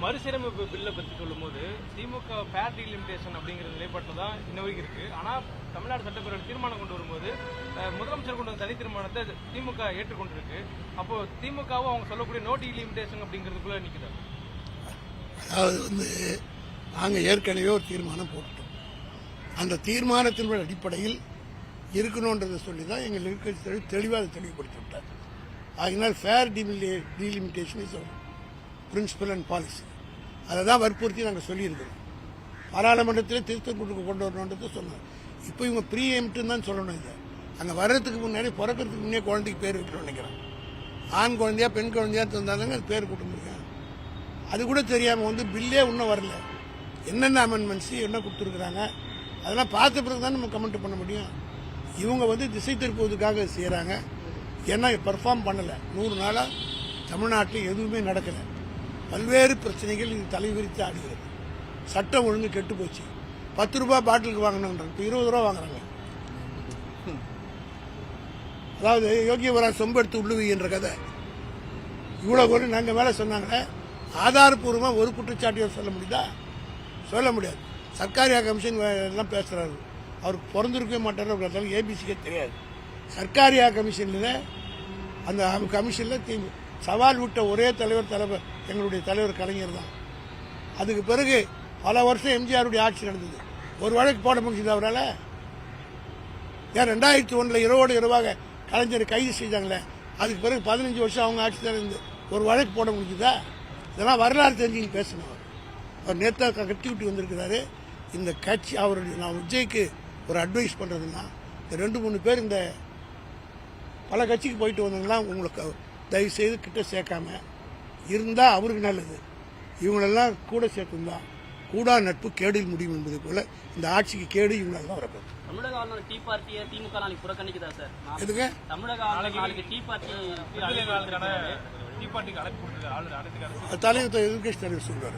மறுசீரமைப்பு பில்லை பற்றி சொல்லும்போது திமுக ஃபேர் டீலிமிட்டேஷன் அப்படிங்கிற நிலைப்பாட்டில் தான் இன்ன வரைக்கும் இருக்கு. ஆனால் தமிழ்நாடு சட்டப்பேரவை தீர்மானம் கொண்டு வரும்போது முதலமைச்சர் கொண்டு வந்த தனி தீர்மானத்தை திமுக ஏற்றுக்கொண்டிருக்கு. அப்போ திமுகவும் அவங்க சொல்லக்கூடிய நோ டீலிமிட்டேஷன் அப்படிங்கிறதுக்குள்ள நிற்குது. அதாவது நாங்கள் ஏற்கனவே ஒரு தீர்மானம் போட்டுட்டோம். அந்த தீர்மானத்தின் அடிப்படையில் இருக்கணுன்றதை சொல்லி தான் எங்கள் எதிர்க்கட்சி தெளிவாக தெளிவுபடுத்தி விட்டார். அதனால் fair delimitation is principle and policy, அதை தான் வற்புறுத்தி நாங்கள் சொல்லியிருக்கிறோம். பாராளுமன்றத்திலே திருத்தம் கொண்டு வரணுன்றதை சொன்னோம். இப்போ இவங்க ப்ரீஎம்ப்ட்னு தான் சொல்லணும். இதை அங்கே வர்றதுக்கு முன்னாடி பிறக்கிறதுக்கு முன்னே குழந்தைக்கு பேர் வைக்கணும்னு நினைக்கிறேன். ஆண் குழந்தையா பெண் குழந்தையா தந்தாங்க அது பேர் கொடுத்துருக்காங்க. அது கூட தெரியாமல் பில்லே இன்னும் வரல. என்னென்ன அமெண்ட்மெண்ட்ஸு என்ன கொடுத்துருக்குறாங்க அதெல்லாம் பார்த்த பிறகு தான் நம்ம கமெண்ட் பண்ண முடியும். இவங்க திசை திருப்புவதற்காக செய்கிறாங்க. ஏன்னா பெர்ஃபார்ம் பண்ணலை. 100 நாளாக தமிழ்நாட்டில் எதுவுமே நடக்கலை. பல்வேறு பிரச்சனைகள் இது தலைவிரித்து ஆடுகிறது. சட்டம் ஒழுங்கு கெட்டு போச்சு. 10 ரூபாய் பாட்டிலுக்கு வாங்கணுன்றாங்க, இப்போ 20 ரூபா வாங்குறாங்க. அதாவது யோகியவரான் சொம்பெடுத்து உள்ளுவி என்ற கதை. இவ்வளோ கூட நாங்கள் மேலே சொன்னாங்களே, ஆதாரப்பூர்வமாக ஒரு குற்றச்சாட்டியை சொல்ல முடியுதா? சொல்ல முடியாது. சர்க்காரியா கமிஷன் எல்லாம் பேசுகிறாரு. அவருக்கு பிறந்திருக்கவே மாட்டார். ஏபிசிக்கே தெரியாது. சர்க்காரியா கமிஷனில் அந்த கமிஷனில் சவால் விட்ட ஒரே தலைவர் எங்களுடைய தலைவர் கலைஞர் தான். அதுக்கு பிறகு பல வருஷம் எம்ஜிஆருடைய ஆட்சி நடந்தது. ஒரு வழக்கு போட முடிஞ்சது அவரால்? ஏன் 2001 இரவோடு இரவாக கலைஞரை கைது செய்தாங்களே, அதுக்கு பிறகு 15 வருஷம் அவங்க ஆட்சி தான் இருந்து ஒரு வழக்கு போட முடிஞ்சுதா? இதெல்லாம் வரலாறு தெரிஞ்சு பேசணும். அவர் நேற்று கட்டி விட்டு வந்திருக்கிறாரு. இந்த கட்சி அவருடைய நான் விஜய்க்கு ஒரு அட்வைஸ் பண்ணுறதுன்னா, இந்த 2-3 பேர் இந்த பல கட்சிக்கு போயிட்டு வந்தாங்கன்னா உங்களுக்கு தயவு செய்து கிட்ட சேர்க்காம இருந்தால் அவருக்கு நல்லது. இவங்களெல்லாம் கூட சேர்த்துருந்தா கூடா நட்பு கேடில் முடியும் என்பது போல இந்த ஆட்சிக்கு கேடு இவங்களால தான் வரப்போகுது. தமிழக ஆளுநர் டீ பார்ட்டியை திமுக நாளைக்கு புறக்கணிக்குதா சார்? எதுக்கு தமிழக ஆளுநர் நாளைக்கு டீ பார்ட்டிக்கு அழைப்பு கொடுத்தது ஆளுநர் தலைவர் எதிர்கட்சி தலைவர் சொல்றாரு.